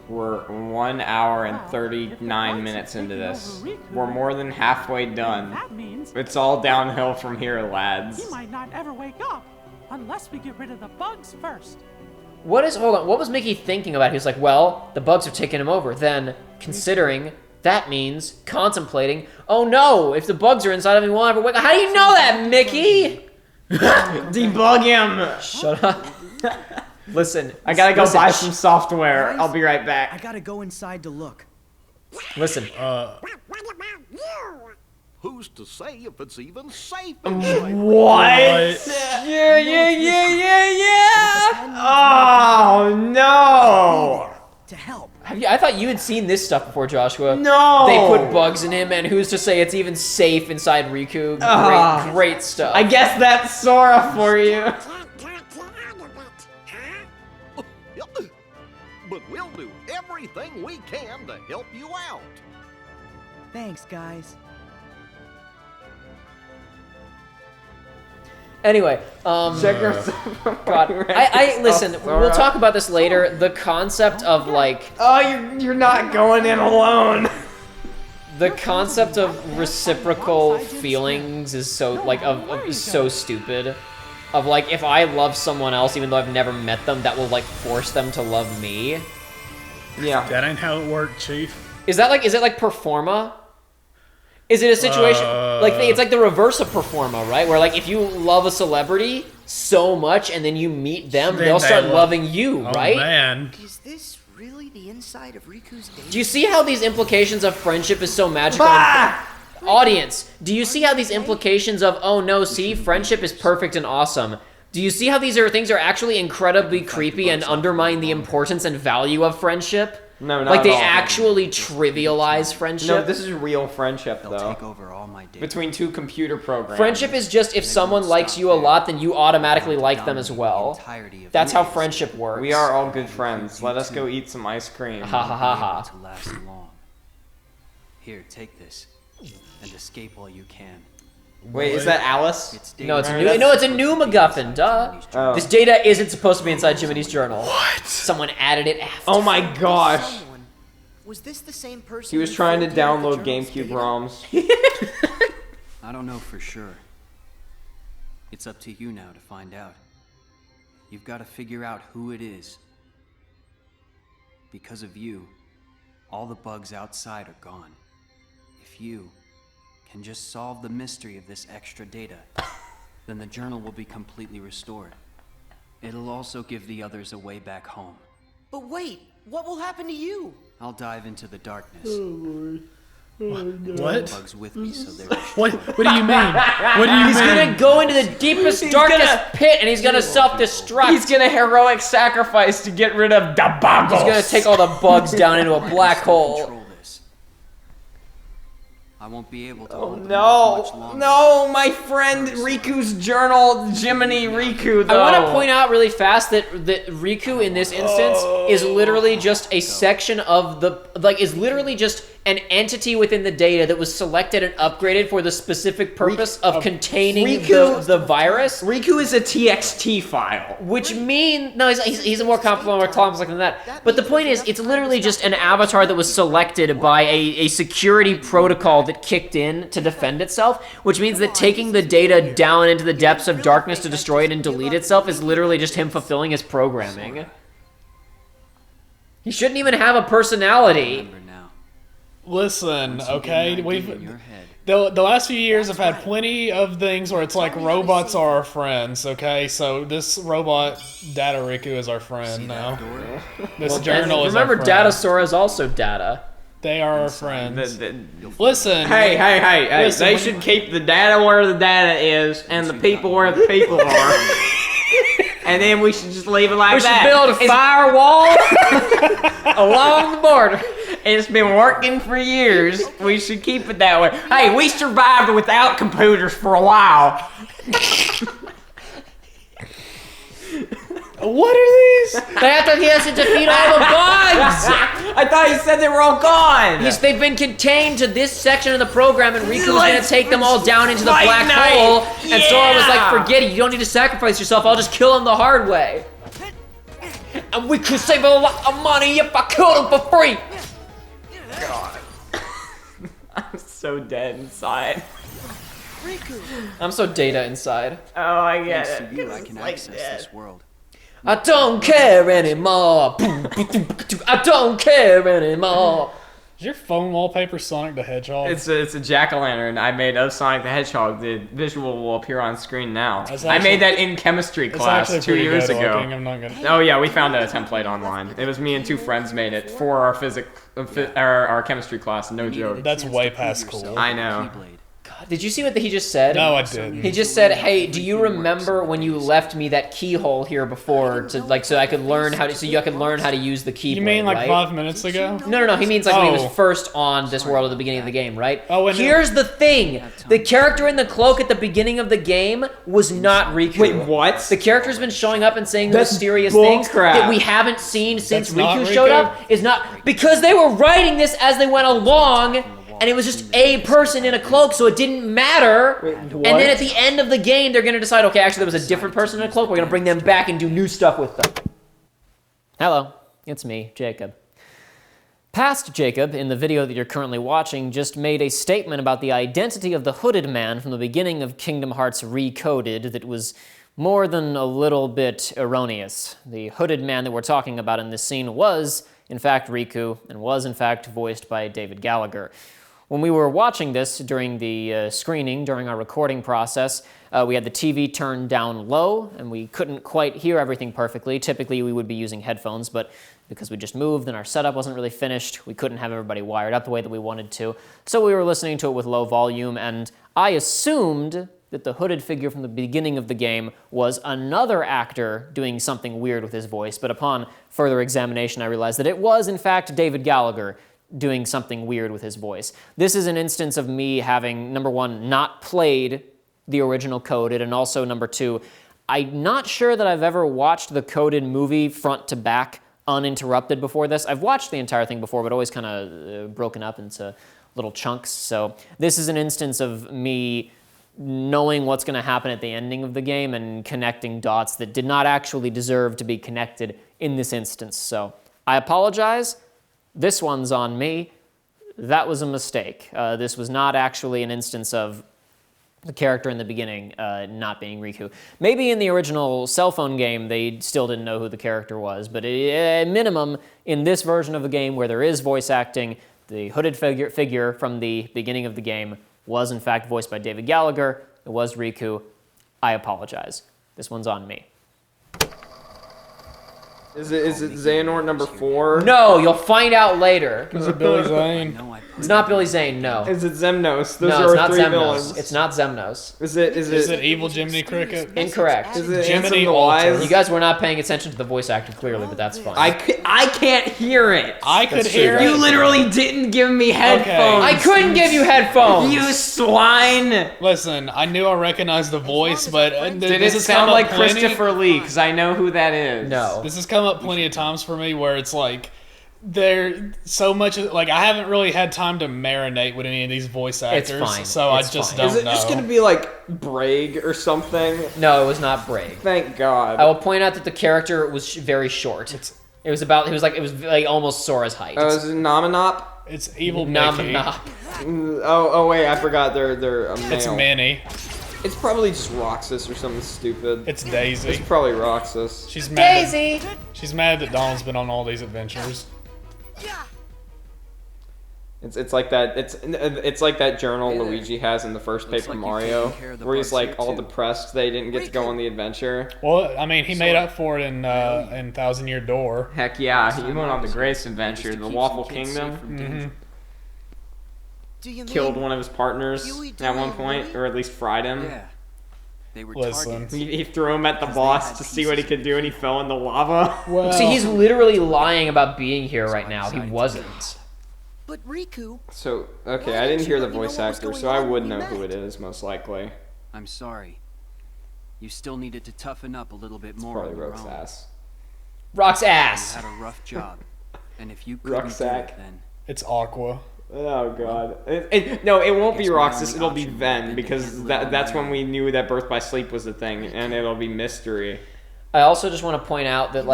We're 1 hour and 39 minutes into this. We're more than halfway done. That means It's all downhill from here, lads. he might not ever wake up unless we get rid of the bugs first. Hold on, what was Mickey thinking about? He was like, well, the bugs are taking him over. Then, considering, that means, contemplating, oh no, if the bugs are inside of me, he won't ever wake up. How do you know that, Mickey? Debug him! Shut up. Listen. I gotta go listen, buy some software. I'll be right I back. gotta go inside to look. Listen. who's to say if it's even safe What? inside? Yeah. Oh no! To help. I thought you had seen this stuff before, Joshua. No! They put bugs in him, and who's to say it's even safe inside Riku? Great stuff. I guess that's Sora for you. But we'll do everything we can to help you out. Thanks, guys. Anyway, Check your God, I listen. We'll talk about this later. The concept of like, Oh, you're not going in alone. the concept of reciprocal feelings is so like is so stupid. Of like, if I love someone else, even though I've never met them, that will like force them to love me. Yeah. That ain't how it worked, Chief. Is it like Performa? Is it a situation like it's like the reverse of Performa, right? Where like if you love a celebrity so much and then you meet them, Then they'll they start love- loving you, Oh, right? man. Is this really the inside of Riku's data? Do you see how these implications of friendship is so magical? Audience, do you see how these implications of, oh no, see, friendship is perfect and awesome. Do you see how these things are actually incredibly creepy and undermine the importance and value of friendship? No, not like they at all. actually trivialize friendship. No, this is real friendship though. Take over all my data. Between two computer programs. Friendship is just if someone likes you a lot, then you automatically like them as well. That's how friendship works. We are all good friends. Let us go eat some ice cream. Ha ha ha ha. To last long. Here, take this, and escape while you can. Wait, is that Alice? It's No, it's a data- new. No, it's a new MacGuffin. Duh. Oh. This data isn't supposed to be inside Jiminy's journal. What? Someone added it after. Oh my gosh. Someone. Was this the same person? He was who trying to filtered the download journal's GameCube data? ROMs. I don't know for sure. It's up to you now to find out. You've got to figure out who it is. Because of you, all the bugs outside are gone. If you can just solve the mystery of this extra data, then the journal will be completely restored. It'll also give the others a way back home. But wait, what will happen to you? I'll dive into the darkness. What? Bugs with me, so they're What do you mean? What do you He's mean? gonna go into the deepest, darkest pit, and he's gonna self-destruct. He's gonna heroic sacrifice to get rid of the bugs. He's gonna take all the bugs down into a black hole. control this. I won't be able to Oh hold them off much no, longer. no, my friend Riku's journal, Jiminy Riku. Though. I want to point out really fast that Riku in this instance is literally just a section of the is literally just an entity within the data that was selected and upgraded for the specific purpose of containing the virus. Riku is a TXT file. Which mean no, he's a more complex than that. But the point is, it's literally just an avatar that was selected by a security protocol that kicked in to defend itself. Which means that taking the data down into the depths of darkness to destroy it and delete itself is literally just him fulfilling his programming. He shouldn't even have a personality. Remember now. Listen, okay, In we've your head. the last few years have had plenty of things where it's like robots are our friends, okay? So this robot Data Riku is our friend now. Door? This journal is Remember, our friend. Datasora is also data. They are our friends. The- Listen. Hey, Listen, they when- should keep the data where the data is and the people where the people are. And then we should just leave it like We should that. build a firewall along the border. It's been working for years. We should keep it that way. Hey, we survived without computers for a while. What are these? He has to defeat all the bugs! I thought you said they were all gone. They've been contained to this section of the program, and Riku was gonna take them all down into the Fight black night. hole, and Sora was like, Yeah. forget it, you don't need to sacrifice yourself, I'll just kill him the hard way. And we could save a lot of money if I killed him for free! I'm so dead inside. I'm so data inside. Oh, I get Thanks it. to you, I can access this world. I don't care anymore. I don't care anymore. Is your phone wallpaper Sonic the Hedgehog? It's a jack-o'-lantern I made of Sonic the Hedgehog. The visual will appear on screen now. That's I actually- made that in chemistry It's class actually 2 pretty years good ago. looking, I'm not gonna... Oh yeah, we found a template online. It was me and two friends made it for our our chemistry class. No joke. That's way past cool. I know. Keyblade. Did you see what he just said? No, I didn't. He just said, "Hey, do you remember when you left me that keyhole here before to like so I could learn how to use the keyblade?" You mean like right? 5 minutes ago? No. He means like when he was first on this world at the beginning of the game, right? Here's the thing: the character in the cloak at the beginning of the game was not Riku. Wait, what? The character's been showing up and saying mysterious things that we haven't seen since Riku showed up. Is not because they were writing this as they went along. And it was just a person in a cloak, so it didn't matter. Wait, and then at the end of the game, they're going to decide, okay, actually there was a different person in a cloak. We're going to bring them back and do new stuff with them. Hello, it's me, Jacob. Past Jacob, in the video that you're currently watching, just made a statement about the identity of the hooded man from the beginning of Kingdom Hearts Recoded that was more than a little bit erroneous. The hooded man that we're talking about in this scene was, in fact, Riku, and was, in fact, voiced by David Gallagher. When we were watching this during the screening, during our recording process, we had the TV turned down low, and we couldn't quite hear everything perfectly. Typically, we would be using headphones, but because we just moved and our setup wasn't really finished, we couldn't have everybody wired up the way that we wanted to. So we were listening to it with low volume, and I assumed that the hooded figure from the beginning of the game was another actor doing something weird with his voice, but upon further examination, I realized that it was, in fact, David Gallagher doing something weird with his voice. This is an instance of me having, number one, not played the original Coded, and also, number two, I'm not sure that I've ever watched the Coded movie front to back uninterrupted before this. I've watched the entire thing before, but always kind of broken up into little chunks, so this is an instance of me knowing what's going to happen at the ending of the game and connecting dots that did not actually deserve to be connected in this instance. So I apologize. This one's on me. That was a mistake. This was not actually an instance of the character in the beginning not being Riku.Maybe in the original cell phone game, they still didn't know who the character was, but at minimum, in this version of the game where there is voice acting, the hooded figure from the beginning of the game was in fact voiced by David Gallagher. It was Riku. I apologize. This one's on me. Is it Xehanort number 4? No, you'll find out later. Is it Billy Zane? It's not Billy Zane, no. Is it Zemnos? Those No, are it's not 3 Zemnos. villains. It's not Zemnos. Is it Evil Jiminy Cricket? Incorrect. Is it Jiminy Ansem the Walter? Wise? You guys were not paying attention to the voice actor clearly, but that's fine. I can't hear it. I could That's true, hear guys. it. You literally didn't give me headphones. I couldn't give you headphones. You swine. Listen, I knew I recognized the voice, but Did it sound like Christopher Lee? Because I know who that is. No. This has come up plenty of times for me where it's like, there so much, like, I haven't really had time to marinate with any of these voice actors, It's fine. so It's I just fine. don't Is it know. just gonna be like Braig or something? No, it was not Brave. Thank God. I will point out that the character was very short. It was like almost Sora's height. Oh, is it Nominop? It's Evil Mickey. Nom. Oh wait, I forgot they're a male. It's Minnie. It's probably just Roxas or something stupid. It's Daisy. It's probably Roxas. She's mad Daisy. She's mad that Donald's been on all these adventures. It's like that. It's like that journal Luigi has in the first Paper Mario, where he's like all depressed they didn't get to go on the adventure. Well, I mean, he made up for it in Thousand Year Door. Heck yeah, he went on the Grace adventure, the Waffle Kingdom. Mm-hmm. Do you Killed mean one of his partners Huey, at one Dewey, point, Louie? or at least fried him. Yeah. They were Listen. targets. He threw him at the boss to see what he could do, and he fell in the lava. Well, See, he's literally lying about being here right now. He wasn't. But Riku, So, okay, Why I didn't didn't hear you the let me know voice what was actor, going so I on would when we know who met? it is, most likely. I'm sorry. You still needed to toughen up a little bit more Probably on your Roke's own. ass. Rock's You ass. had a rough job, and if you couldn't do Rucksack. it, then it's Aqua. Oh god. No, it won't be Guess my Roxas, only it'll be option Ven, would've been to because handle it that's on when my we knew that Birth by Sleep was a thing, and it'll be Mystery. I also just want to point out that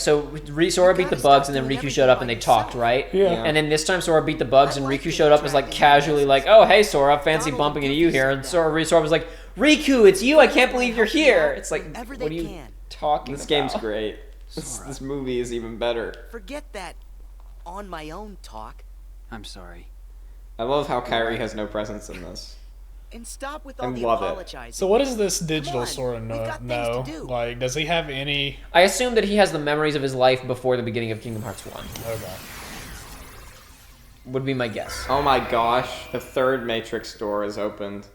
so Sora beat the bugs and then Riku showed up and they talked, right? Yeah. And then this time Sora beat the bugs and Riku showed up as like casually like, oh hey Sora, fancy bumping into you here, and Sora was like, Riku, it's you, I can't believe you're here. It's like, Whatever what they are you can. talking This about? game's great. This movie is even better. Forget that on my own talk I'm sorry. I love how Kairi has no presence in this. and stop with all I the love it. apologizing. So what does this digital on, Sora we've got things know? to do. Like, does he have any... I assume that he has the memories of his life before the beginning of Kingdom Hearts 1. Okay. Would be my guess. Oh my gosh, the third Matrix door is opened.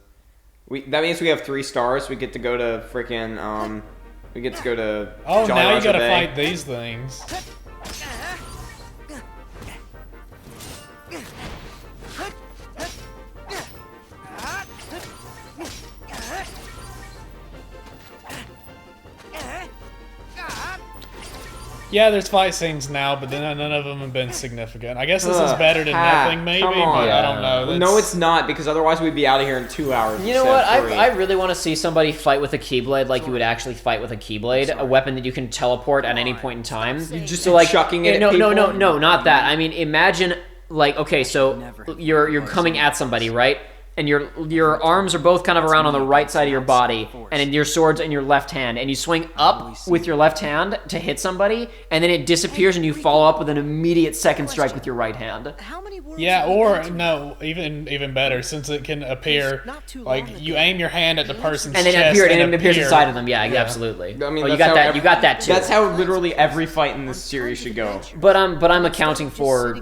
That means we have 3 stars. We get to go to freaking we get to go to. Oh, Jolly now you Roger gotta Bay. fight these things. Yeah, there's fight scenes now, but then none of them have been significant. I guess this is better than nothing, maybe, but I don't know. No, it's not, because otherwise we'd be out of here in 2 hours. You know what? I really want to see somebody fight with a Keyblade like you would actually fight with a Keyblade, a weapon that you can teleport at any point in time. You just so like chucking it no, at people? no, not that. I mean, imagine like okay, so you're coming at somebody, right? And your arms are both kind of around on the right side of your body, and then your sword's in your left hand, and you swing up with your left hand to hit somebody, and then it disappears, and you follow up with an immediate second strike with your right hand. Yeah, or no, even better, since it can appear like you aim your hand at the person's and then chest it appears inside of them. Yeah, absolutely. I mean, you got that. You got that too. That's how literally every fight in this series should go. But I'm accounting for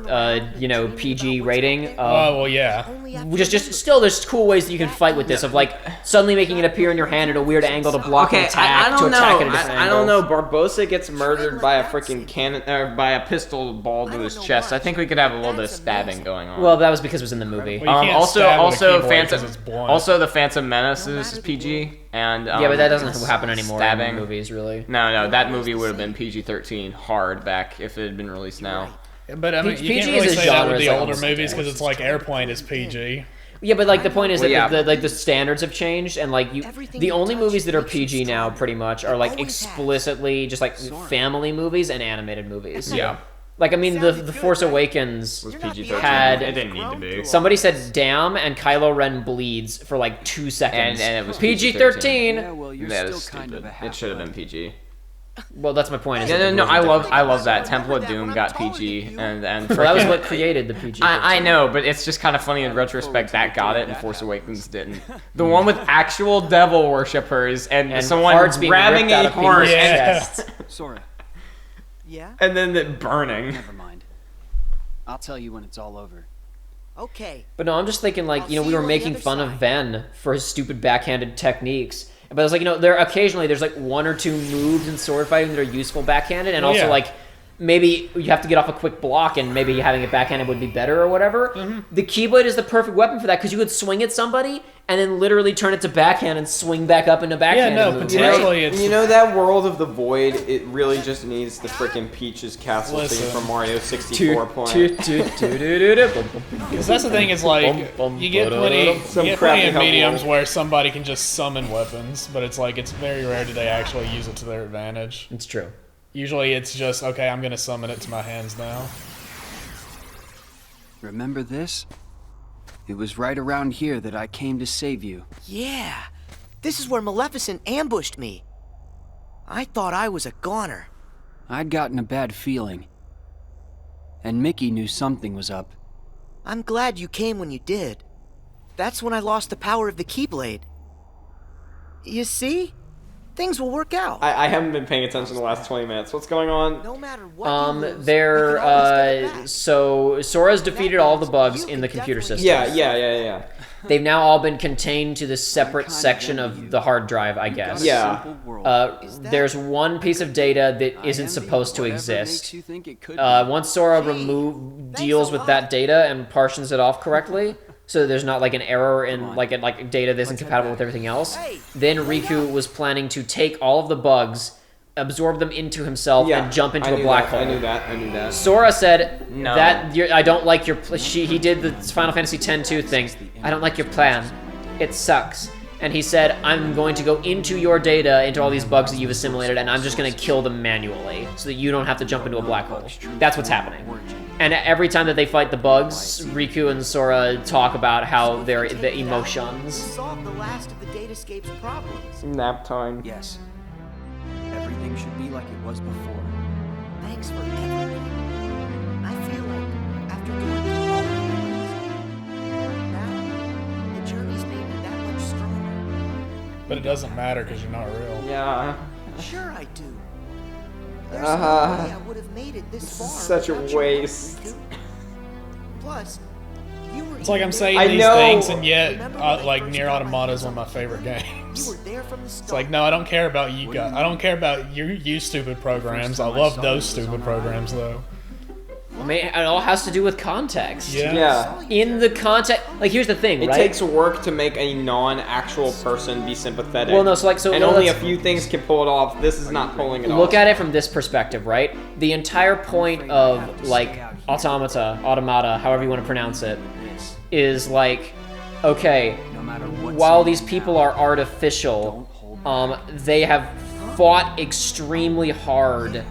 PG rating. Oh well, yeah. Just still, there's cool ways that you can fight with this. Of like suddenly making it appear in your hand at a weird angle to block an attack. I don't know. Attack at a different I don't angle. know. Barbosa gets murdered by a freaking cannon, or by a pistol ball to his chest. I think we could have a little bit of stabbing going on. Well, that was because it was in the movie. Well, you can't stab with a keyboard 'cause it's blunt. Also, the Phantom Menace is PG, and yeah, but that doesn't happen anymore stabbing. in movies, really. No, that movie would have been PG-13 hard back if it had been released now. But I mean, you PG can't really is a say that genre, with the it's like older almost movies because it's like Airplane is PG. Yeah, but like the point is that Well, yeah. the standards have changed, and like the only movies that are PG now, pretty much, are like explicitly just like family movies and animated movies. Yeah. Like I mean, the Force Awakens Was PG-13. had It didn't need to be. somebody said "damn" and Kylo Ren bleeds for like 2 seconds, And it was PG-13. Yeah, well, you're That still is kind stupid. of a It should have been PG. Well, that's my point. Is No, that no, the no. rules are I love that. Temple of Doom got PG, and different. Well, that was what created the PG. I know, but it's just kind of funny in retrospect that got it and Force Awakens didn't. The one with actual devil worshippers and someone hearts being grabbing ripped out a of horn people's Yeah. chests. Sora, Yeah? and then it burning. never mind. I'll tell you when it's all over. Okay. But no, I'm just thinking like, we were making fun of Ven for his stupid backhanded techniques. But it's like, there's like 1 or 2 moves in sword fighting that are useful backhanded, and also Yeah. like maybe you have to get off a quick block, and maybe having it backhanded would be better or whatever. The Keyblade is the perfect weapon for that because you could swing at somebody and then literally turn it to backhand and swing back up into backhand. Yeah, no, potentially it's... You know that World of the Void? It really just needs the freaking Peach's Castle Listen. theme from Mario 64 playing. Because that's the thing is like you get plenty of mediums where somebody can just summon weapons, but it's like it's very rare that they actually use it to their advantage. It's true. Usually it's just okay, I'm gonna summon it to my hands now. Remember this? It was right around here that I came to save you. Yeah. This is where Maleficent ambushed me. I thought I was a goner. I'd gotten a bad feeling. And Mickey knew something was up. I'm glad you came when you did. That's when I lost the power of the Keyblade. You see? Things will work out. I haven't been paying attention the last 20 minutes. What's going on? No matter what you lose, They're you can always get it back. so Sora's defeated all the bugs in the computer system. Yeah. They've now all been contained to this separate section of the hard drive, I guess. Yeah. There's one piece of data that isn't supposed to exist. Once Sora deals with that data and partitions it off correctly, so there's not like an error in like data that isn't compatible with everything else, then Riku was planning to take all of the bugs, absorb them into himself, and jump into a black hole. I knew that. Sora said No. that I don't like your. He did the Final Fantasy X-2 thing. I don't like your plan. It sucks. And he said, I'm going to go into your data, into all these bugs that you've assimilated, and I'm just going to kill them manually, so that you don't have to jump into a black hole. That's what's happening. And every time that they fight the bugs, Riku and Sora talk about how they're the emotions. Solve the last of the datascape's problems. Nap time. Yes. Everything should be like it was before. Thanks for everything. I feel like after going through all of this, now the journey's made me that much stronger. But it doesn't matter because you're not real. Yeah. Sure I do. There's no way I would have made it this far. Such a without your help, waste. Riku. Plus, you were It's like I'm saying I these know. things, and yet, like, Nier Automata is one of my favorite games. You were there from the start. It's like, no, I don't care about you guys. I don't care about you stupid programs. I love those stupid programs, though. I mean, it all has to do with context. Yeah. In the context, like, here's the thing, It right? takes work to make a non-actual person be sympathetic. Well, no, so like, so and no, only a let's- few things can pull it off. This is not pulling it off. Look at it from this perspective, right? The entire point of, like, automata, however you want to pronounce it, is like, okay, while these people are artificial, they have fought extremely hard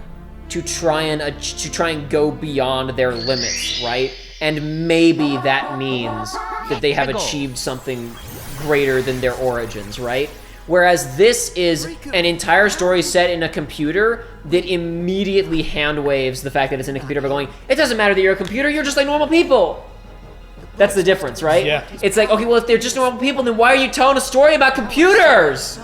to try and go beyond their limits, right? And maybe that means that they have achieved something greater than their origins, right? Whereas this is an entire story set in a computer that immediately hand waves the fact that it's in a computer by going, it doesn't matter that you're a computer, you're just like normal people. That's the difference, right? Yeah. It's like, okay, well, if they're just normal people, then why are you telling a story about computers?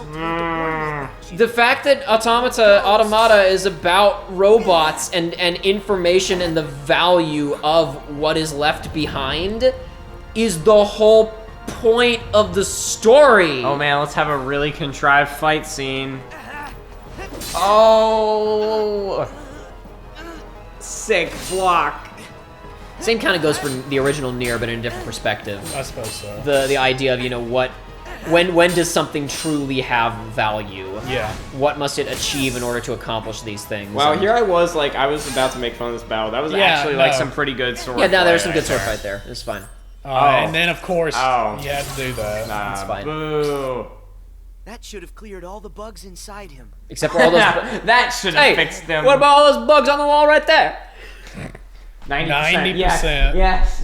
The fact that automata is about robots and information and the value of what is left behind is the whole point of the story. Oh man, let's have a really contrived fight scene. Oh, sick block. Same kind of goes for the original Nier, but in a different perspective. I suppose so. The idea of, you know, when does something truly have value? Yeah. What must it achieve in order to accomplish these things? Wow, And- here I was like, I was about to make fun of this battle. That was actually like some pretty good sword. Yeah, no, there's some play good sword right fight there. It's fine. And then, of course, Oh. you had to do that. Nah, It's fine. Boo. That should have cleared all the bugs inside him. Except for all those. That should have Hey, fixed them. what about all those bugs on the wall right there? 90%. 90%. Yes,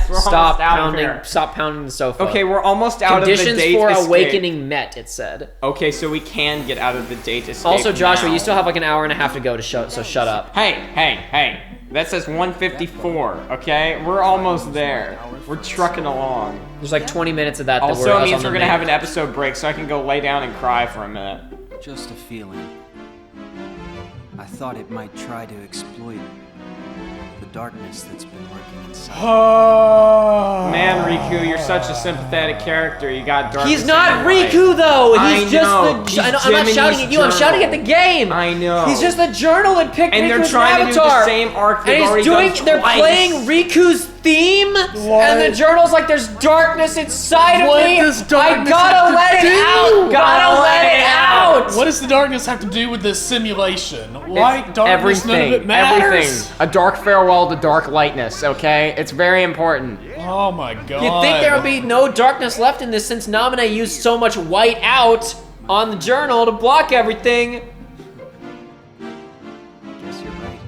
we're Stop almost out of pounding! here. Stop pounding the sofa. Okay, we're almost out Conditions of the date for escape. awakening met. It said. Okay, so we can get out of the date escape. Also, Joshua, now. you still have like an hour and a half to go to show. So shut up. Hey. That says 154, okay? We're almost there. We're trucking along. There's like 20 minutes of that. Also, it means we're gonna have an episode break, so I can go lay down and cry for a minute. Just a feeling. I thought it might try to exploit the darkness that's been lurking inside. Oh. Man, Riku, you're such a sympathetic character. You got dark. He's not Riku though. He's just know. the. He's I'm not shouting at you. I'm Jiminy's shouting at the journal. game. I know. He's just the journal that picked And Riku they're as trying an to do the avatar. same arc they've And he's already doing. done They're twice. playing Riku's theme, and the journal's like, "There's darkness inside of What me. does I darkness gotta have to let it do? out. Gotta let it out." What does the darkness have to do with this simulation? Light, darkness, none of Everything. it matters. Everything. A dark farewell to dark lightness, okay? It's very important. Oh my god. You'd think there would be no darkness left in this since Namine used so much white out on the journal to block everything. Guess you're right.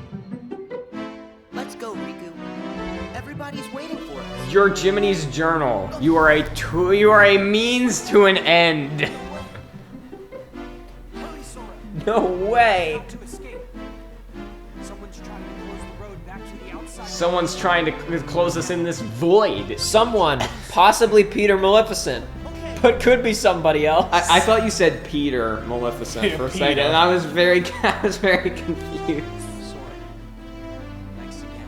Let's go, Riku. Everybody's waiting for us. You're Jiminy's journal. You are a means to an end. No way. Someone's trying to close us in this void. Someone, possibly Peter Maleficent, but could be somebody else. I thought you said Peter Maleficent for a second, Peter. and I was very confused. Thanks again.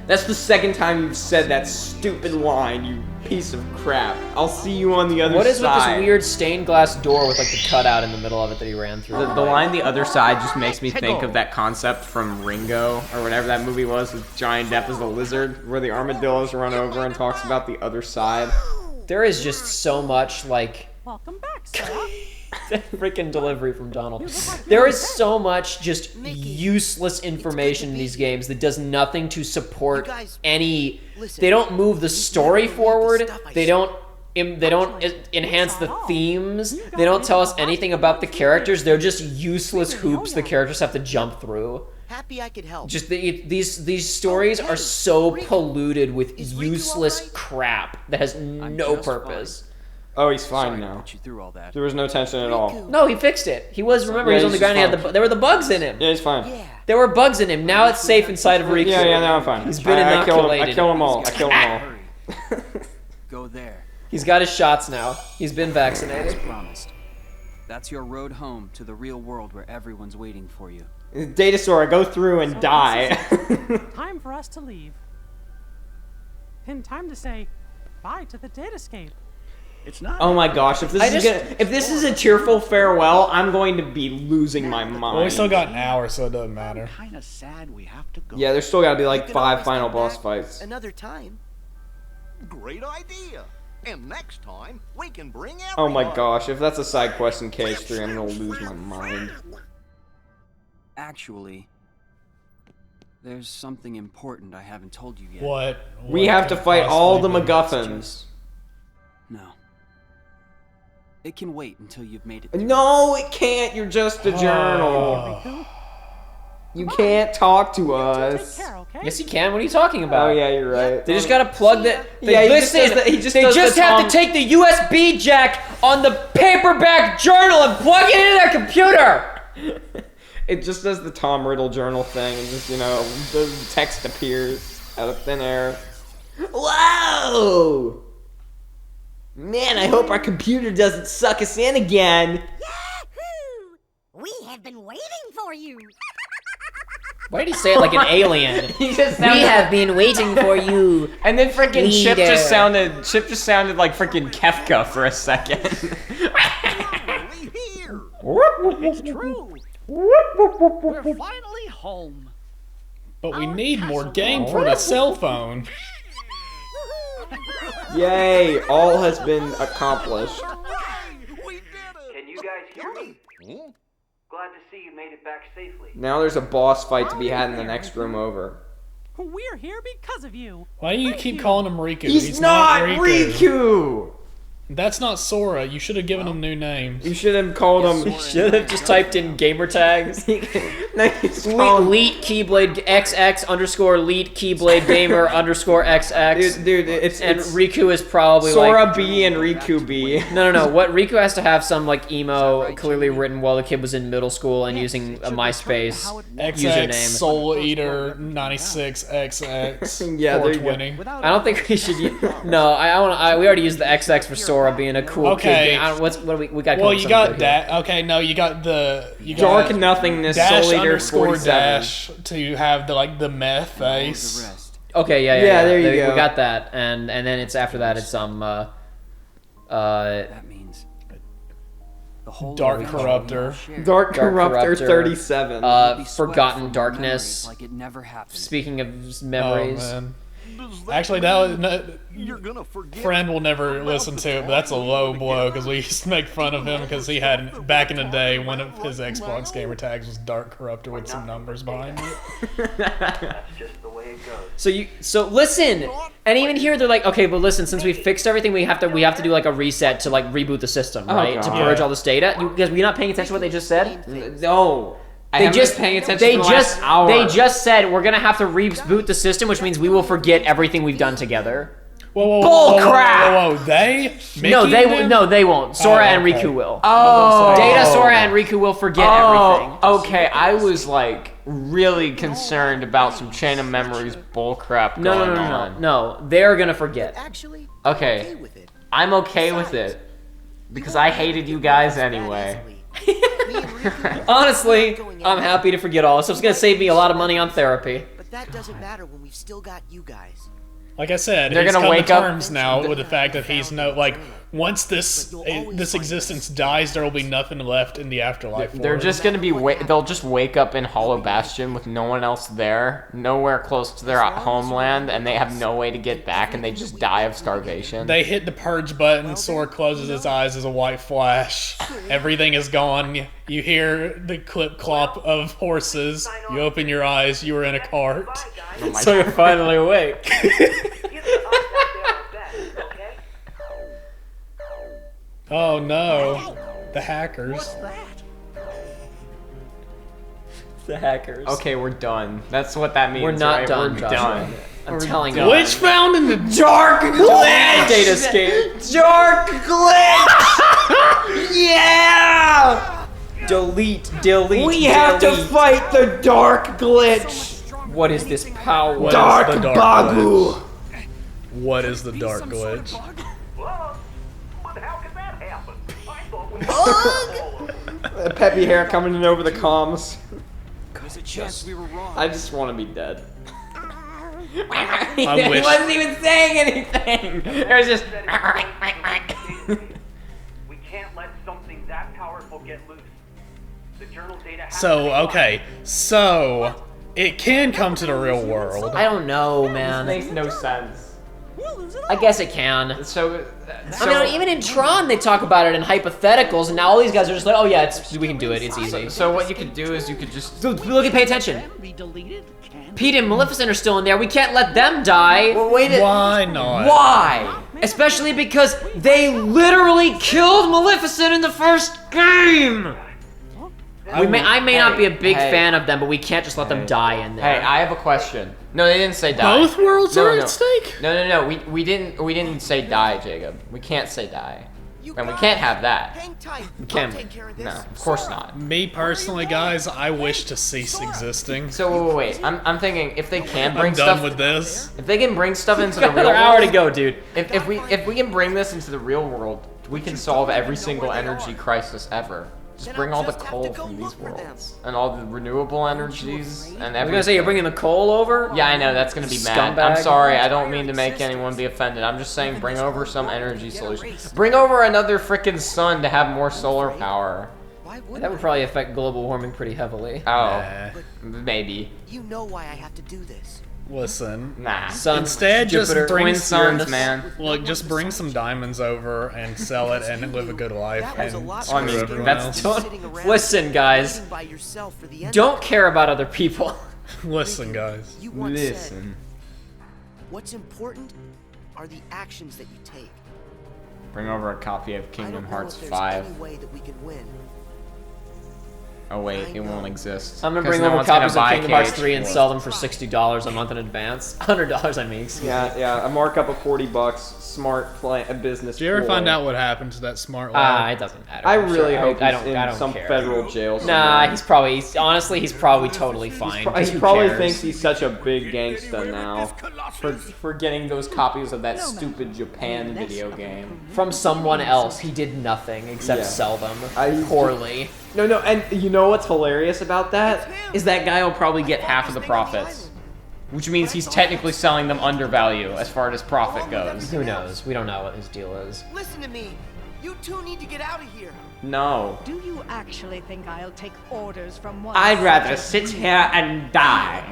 That's the second time you've said that stupid line, you piece of crap. I'll see you on the other side. What is with this weird stained glass door with like the cutout in the middle of it that he ran through? The line "the other side" just makes me think of that concept from Ringo, or whatever that movie was, with Johnny Depp as a lizard, where the armadillos run over and talks about the other side. There is just so much like Welcome back, Sarah. freaking delivery from Donald. There is so much just useless information in these games that does nothing to support any. They don't move the story forward. They don't enhance the themes. They don't tell us anything about the characters. They're just useless hoops the characters have to jump through. Happy I could help. Just these stories are so polluted with useless crap that has no purpose. Oh, he's fine now. Put you through all that. There was no tension at all. No, he fixed it. He was, remember, he was Yeah, on the he's ground. He had fine. there were the bugs in him. Yeah, he's fine. Yeah. There were bugs in him. Now it's safe inside of Riku. Yeah, now I'm fine. He's been I killed him. I inoculated. killed them all. I killed them all. Hurry. Go there. He's got his shots now. He's been vaccinated. As promised. That's your road home to the real world where everyone's waiting for you. Datasaur, go through and die. Time for us to leave. In time to say bye to the datascape. It's not. Oh my gosh! If this is a tearful farewell, I'm going to be losing my mind. Well, we still got an hour, so it doesn't matter. Kind of sad we have to go. Yeah, there's still got to be like We could 5 always final come boss back fights. Another time. Great idea. And next time, we can bring Oh my everyone. gosh! If that's a side quest in KH3, I'm gonna lose my mind. Actually, there's something important I haven't told you yet. What? We have to fight all the MacGuffins. No. It can wait until you've made it. No, it can't. You're just a journal. You can't talk to us. Yes, you can. What are you talking about? Oh yeah, you're right. They just gotta plug that. Yeah, he just listen, does the- he just they does just the have Tom- to take the USB jack on the paperback journal and plug it into their computer. It just does the Tom Riddle journal thing, and just the text appears out of thin air. Whoa! Man, I hope our computer doesn't suck us in again. Yahoo! We have been waiting for you. Why did he say it like an alien? He just We sounded have been waiting for you. And then freaking Chip Leader. just sounded like freaking Kefka for a second. It's true. We're finally home. But we need more game for the cell phone. Yay! All has been accomplished. Can you guys hear me? Glad to see you made it back safely. Now there's a boss fight to be had in the next room over. We're here because of you. Why do you keep calling him Riku? He's not Riku! That's not Sora. You should have given him new names. You should have called him. You should have just typed in gamer tags. No, he's called Leet Keyblade XX underscore Leet Keyblade Gamer underscore XX. Dude, it's Riku is probably Sora like B and Riku B. No. What Riku has to have some like emo clearly written while the kid was in middle school and using a MySpace XX username. Soul Eater 96 XX Yeah, there you go. 420. I don't think we should. No, we already used the XX for Sora being a cool Okay. kid. I don't, what do we got? Well, you got that. Okay, no, you got Dark Nothingness dash Soul Eater underscore 47. dash to have the meth face. Okay, yeah. there you go. We got that, and then it's after that. It's That means the whole Dark Corruptor. Dark Corruptor 37. Forgotten Darkness. like it never happened. Speaking of memories. Oh, man. Actually, that was You're gonna forget. friend will never listen to it, but that's a low blow because we used to make fun of him because he had back in the day one of his Xbox gamer tags was Dark Corruptor with some numbers behind it. That's just the way it goes. So listen, and even here they're like, okay, but listen, since we fixed everything, we have to do like a reset to like reboot the system, right? To God. purge all this data. You guys, were you not paying attention to what they just said? No. They just paying attention. They for the last hour. They just said we're gonna have to reboot the system, which means we will forget everything we've done together. Whoa, Bull crap! They? No, Mickey? they won't. Sora and okay. Riku will. Oh. Data, Sora, and Riku will forget everything. Okay, I was like really concerned about some chain of memories bullcrap going on. No, they're gonna forget. Actually, Okay, I'm okay with it because I hated you guys anyway. Honestly, I'm happy to forget all this. It's gonna save me a lot of money on therapy. But that doesn't matter when we've still got you guys. Like I said, They're he's gonna come wake to up- terms now with the fact that he's once this existence dies, there will be nothing left in the afterlife. They're just gonna be they'll just wake up in Hollow Bastion with no one else there, nowhere close to their homeland, and they have no way to get back, and they just die of starvation. They hit the purge button, Sora closes his eyes as a white flash. Everything is gone. You hear the clip-clop of horses. You open your eyes, you are in a cart. So you're finally awake. Oh no. The hackers. The hackers. Okay, we're done. That's what that means. We're not right? done, We're Joshua. done. I'm telling you. Glitch found in the dark glitch! Datascape. Dark glitch! Yeah! Delete. We have to fight the dark glitch! What is this power? What Dark is the dark Bagu! glitch? What is the dark glitch? Well, but how could that happen? I thought we Peppy hair coming in over the comms. There's a chance we were wrong. I just want to be dead. He wasn't even saying anything. It was just. We can't let something that powerful get loose. The journal data has to So, be okay. So, it can come to the real world. I don't know, man. This makes no sense. I guess it can. So I mean, even in Tron, they talk about it in hypotheticals, and now all these guys are just like, oh yeah, we can do it, it's easy. So what you could do is you could just... Dude, look at, pay attention. Pete and Maleficent are still in there. We can't let them die. Well, wait. Why not? Why? Especially because they literally killed Maleficent in the first game. I may not be a big fan of them, but we can't just let them die in there. Hey, I have a question. No, they didn't say die. Both worlds are at stake? No. We didn't say die, Jacob. We can't say die. And we can't have that. We can't. No, of course not. Me personally, guys, I wish to cease existing. So wait. I'm thinking if they can bring I'm stuff. done with this. If they can bring stuff into the real world. Another hour to go, dude. If we can bring this into the real world, we can solve every single energy crisis ever. Just bring all the coal from these worlds and all the renewable energies and everything. I was gonna say you're bringing the coal over. Yeah, I know that's gonna be mad. Scumbag. I'm sorry. I don't mean to make anyone be offended. I'm just saying bring over some energy solution. Bring over another frickin' sun to have more solar power. That would probably affect global warming pretty heavily. Oh, maybe. You know why I have to do this. Listen. Nah. Instead, Jupiter, just bring twin suns, man. Look, just bring some diamonds over and sell it and live a good life. And I mean, everyone that's else. Listen, guys. Don't care about other people. Listen, guys. You once said, what's important are the actions that you take. Bring over a copy of Kingdom Hearts 5. Any way that we can win. Oh wait, it won't exist. I'm gonna bring over copies of Kingdom Hearts 3 and sell them for $60 a month in advance. $100, I mean. Yeah, a markup of $40. Smart business. Did you ever find out what happened to that smart lad? It doesn't matter. I really hope I he's don't in some care. federal jail somewhere. Nah, he's probably totally fine. He probably thinks he's such a big gangsta now for getting those copies of that stupid Japan video game from someone else. He did nothing except sell them poorly. No, and you know what's hilarious about that? Is that guy will probably get half of the profits. Which means he's technically selling them under value as far as profit goes. Who knows? We don't know what his deal is. Listen to me. You two need to get out of here. No. Do you actually think I'll take orders from one? I'd rather sit here and die.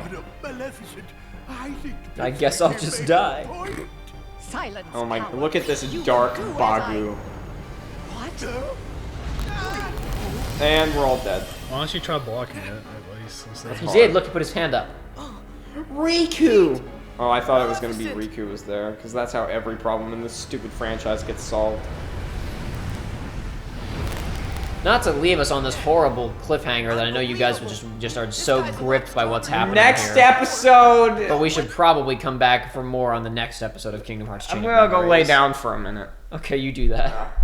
I guess I'll just die. Silence. Oh my, look at this dark Bagu. What? And we're all dead. Why don't you try blocking it at least? He did. Look, he put his hand up. Riku! Oh, I thought it was going to be Riku was there, because that's how every problem in this stupid franchise gets solved. Not to leave us on this horrible cliffhanger that I know you guys would just are so gripped by what's happening Next here. episode! But we should probably come back for more on the next episode of Kingdom Hearts Chain I'm of gonna go lay Memories. down for a minute. Okay, you do that.